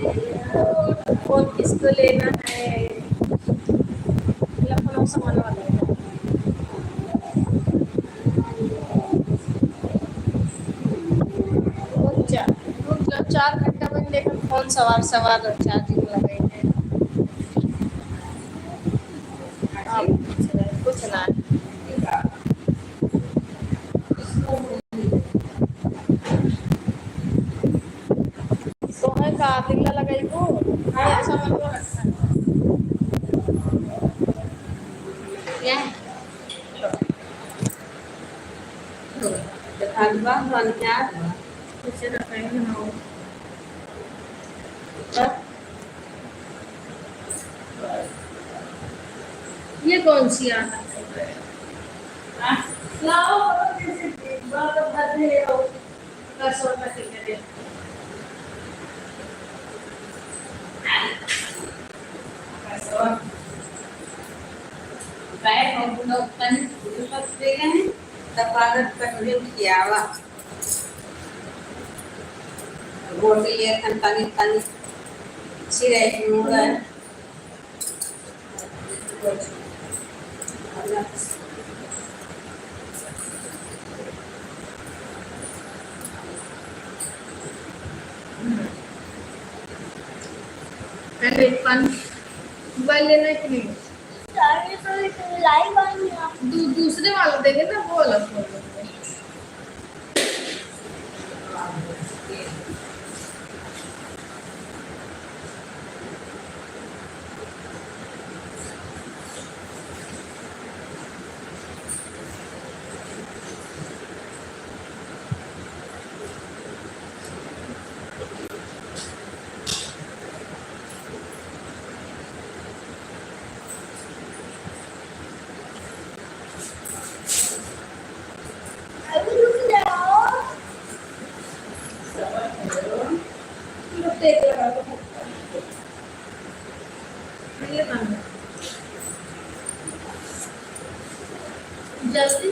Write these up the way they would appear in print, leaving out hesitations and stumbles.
Phone किसको लेना है? लखनऊ सामान वाला है। रुक जा 4 घंटा में लेकर फोन सवार चार्जिंग लगाई है। कुछ ना तो है का दिल्ला लगाई को सामान को रखा क्या कुछ रखेंगे ना ये कौन सी आना मोबाइल लेना है कि नहीं? दूसरे वाला देंगे ना वो अलग फोन जल्दी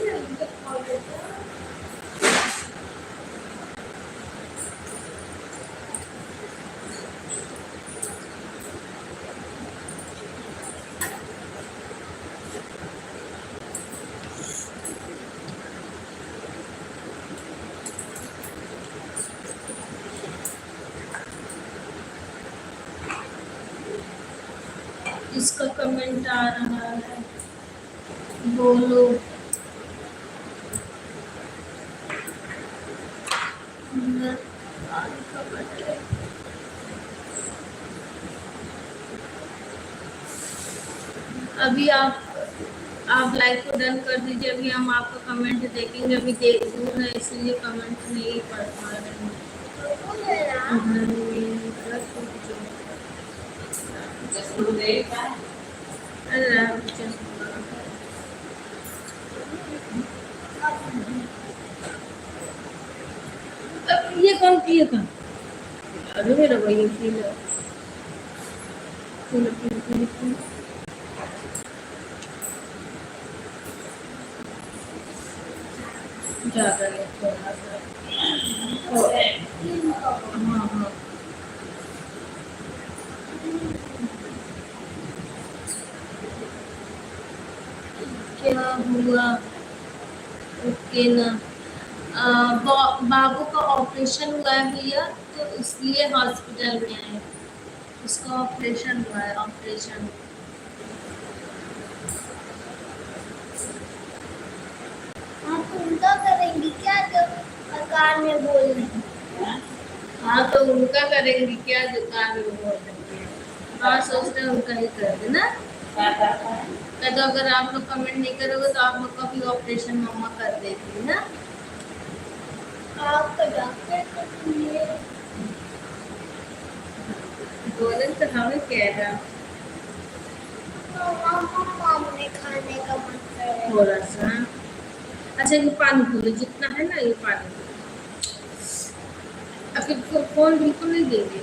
इसका कमेंट आ रहा है, बोलो। अभी आप लाइक को डन कर दीजिए। अभी हम आपका कमेंट देखेंगे। अभी दूर है इसलिए कमेंट नहीं पढ़ पा रहे हैं। ये कौन किया था? अरे मेरा भाई फील ज़्यादा है थोड़ा सा। हाँ क्या हुआ? ओके ना। बाबू का ऑपरेशन हुआ है भैया, तो इसलिए हॉस्पिटल में आए। उसका ऑपरेशन हुआ है। ऑपरेशन आप उनका करेंगी क्या जो दुकान में बोल रहे हैं? हाँ तो उनका करेंगी क्या दुकान में बोल रही है? हाँ सोचते हैं उनका ही कर देना। तो अगर आप लोग कमेंट नहीं करोगे तो आप लोग का भी ऑपरेशन मम्मा कर देती ना। आपका डॉक्टर करेंगे बोले तो हमें कह रहा हमने खाने का मन कर रहा है थोड़ा सा। अच्छा ये पानी पी लो जितना है ना, ये पानी अभी फोन बिल्कुल नहीं देंगे।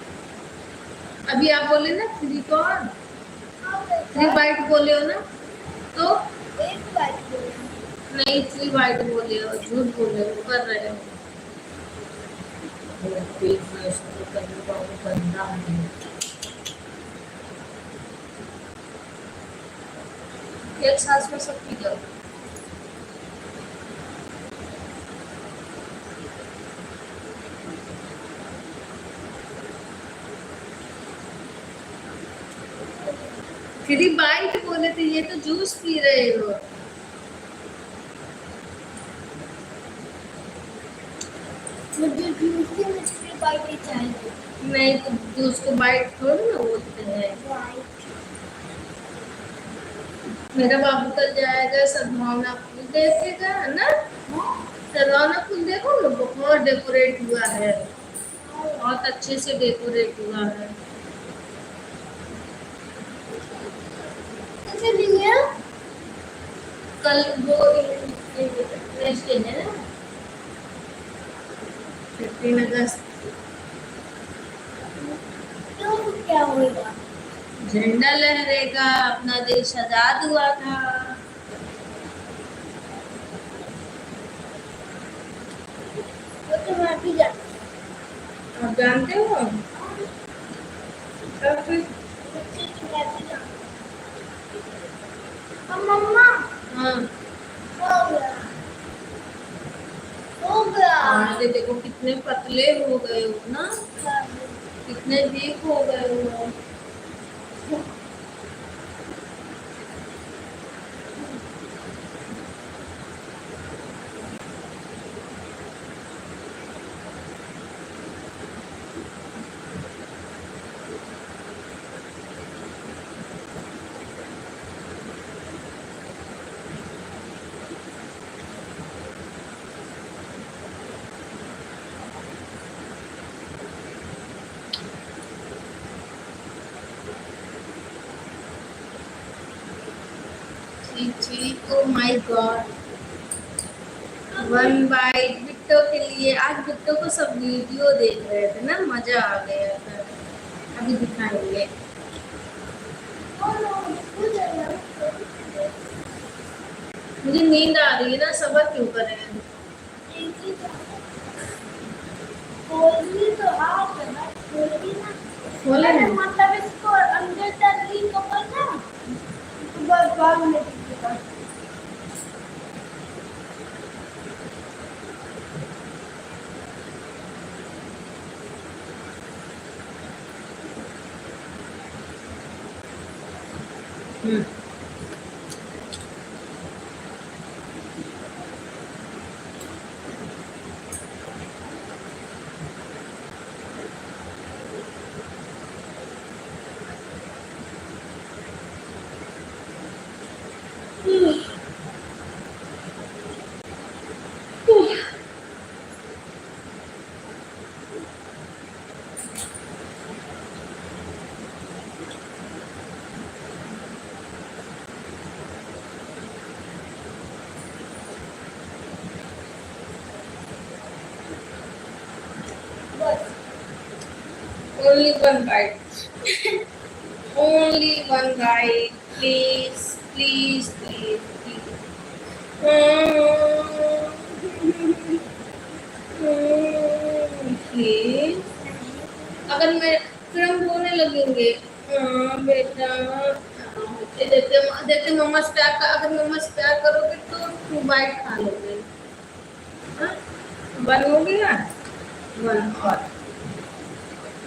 अभी आप बोले ना 3 कौन 3 बाइट बोले हो ना, तो एक बात बोले नहीं 3 बाइट बोले हो, झूठ बोले हो, कर रहे हो। पेट में उसको करने का वो गंदा है। एक सांस में सब पी जाओ। फ्री बाइट बोले थे, ये तो जूस पी रहे हो। मुझे जूस की मिस्ट्री बाइट ही चाहिए। नहीं तो जूस को बाइट थोड़ी ना बोलते हैं। मेरा बाबू कल जाएगा सद्भावना फूल देखेगा, है ना। सद्भावना फूल देखो ना, बहुत डेकोरेट हुआ है, बहुत अच्छे से डेकोरेट हुआ है। कल वो नेक्स्ट डे है ना, 15 अगस्त। तो क्या होगा? झंडा लहरेगा, अपना देश आजाद हुआ था। वो तो मैं भी जानती आप जानते हो? तब फिर मम्मा हाँ हो गया हो गया। अरे देखो कितने पतले हो गए हो ना, कितने वीक हो गए हो। ठीक, oh my god, 1 bite Bitto के लिए। आज बिट्टो को सब वीडियो देख रहे थे ना, मजा आ गया था। अभी दिखाएंगे। मुझे नींद आ रही है ना, सबर क्यों करें। खोले ना। मतलब इसको अंदर डाली कपल ना, बस बाद में दिखेगा। Only 1 bite. Only 1 bite. Please, please, please, please. Please. अगर मैं फिर हम रोने लगेंगे। हाँ बेटा, देते देते मम्मा से प्यार का, अगर मम्मा से प्यार करोगे तो 2 बाइट खा लोगे। हाँ 1 हो गया, 1 और।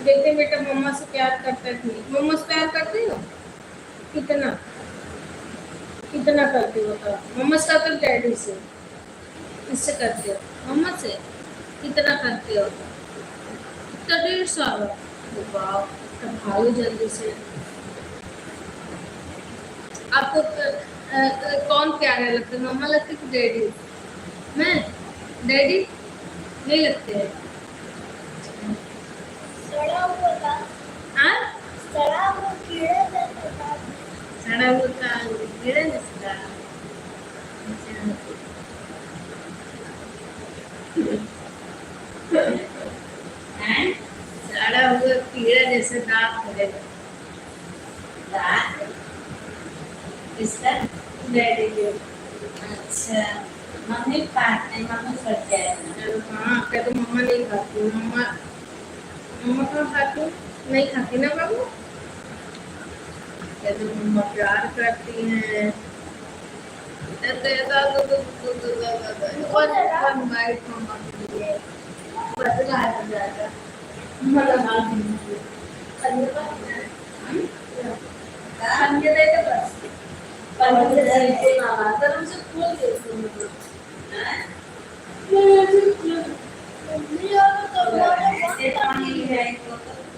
देखते बेटा मम्मा से प्यार करता है, मम्मा से प्यार करते हो कितना, कितना करते हो? तो मम्मा से करते हो, डैडी से, किससे करते हो? मम्मा से। कितना करते हो? इतना 150। वाह, तब भागो जल्दी से। आपको कौन प्यारा लगता है, मम्मा लगती है कि डैडी? मैं डैडी नहीं लगते हैं। सड़ा हुआ था, हाँ सड़ा हुआ कीड़ा जैसा था। सड़ा हुआ का कीड़ा जैसा। सड़ा हुआ कीड़ा जैसे दांत है। दांत किसका? डैडी के। अच्छा मम्मी खाते मम्मी करते हैं हाँ क्या तो मम्मा नहीं खाती मम्मा मम्मा कहाँ खाती नहीं खाती ना बाबू क्या तो मम्मा प्यार करती हैं और वाइट मम्मा के लिए बदला है जाएगा संजय दे तो बस पंजय दे तो ना तर हमसे खोल दे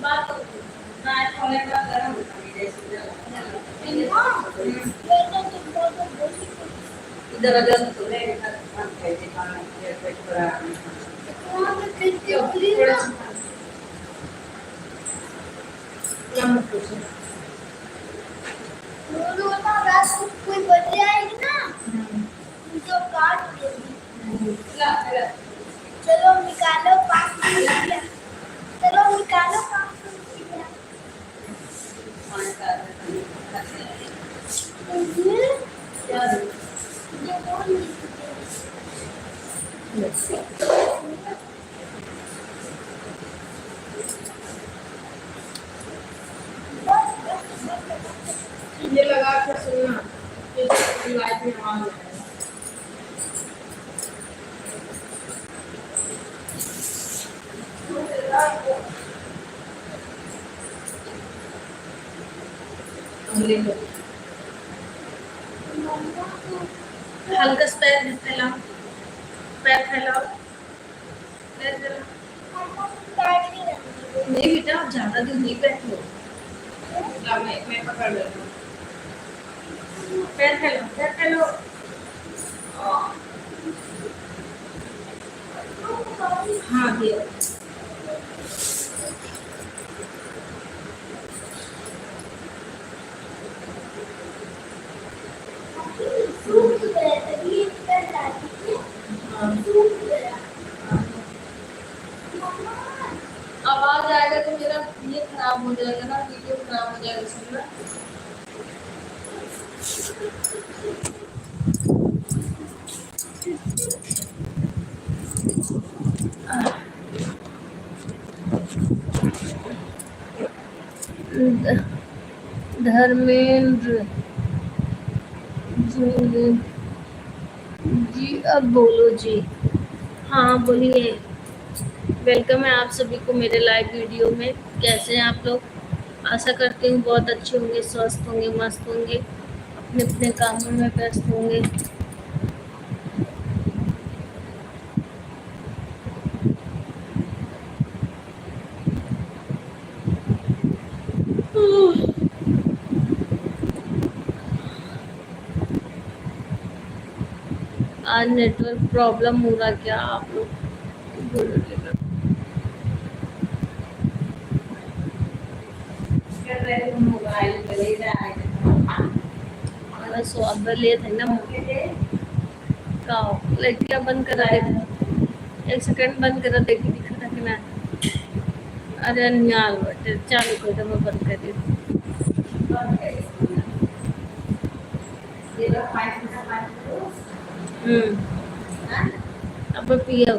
बात ना खोले का गरम इधर अगर तो ले कोई बर्थडे आएगी ना तो काट देगी चलो निकालो 5 रुपया चलो निकालो 5 रुपया ये बोल ये लगा कर सुनना ये लाइट में आवाज आएगा हल्का सा पैर फैलाओ पैर फैलाओ पैर फैलाओ नहीं बेटा आप ज्यादा दूर नहीं बैठो मैं पकड़ लेता हूँ पैर फैलाओ हाँ दिया आवाज आएगा तो मेरा ये खराब हो जाएगा ना वीडियो खराब हो जाएगा सुनना धर्मेंद्र जी अब बोलो जी हाँ बोलिए वेलकम है आप सभी को मेरे लाइव वीडियो में कैसे हैं आप लोग आशा करती हूँ बहुत अच्छे होंगे स्वस्थ होंगे मस्त होंगे अपने अपने कामों में व्यस्त होंगे आज नेटवर्क प्रॉब्लम हो रहा क्या आप लोग स्वाद ले थे ना का लाइट बंद करा दे 1 सेकंड बंद करा देखी दिखा था कि ना अरे अन्याल बटे चालू कर दे मैं बंद कर दी अब पियो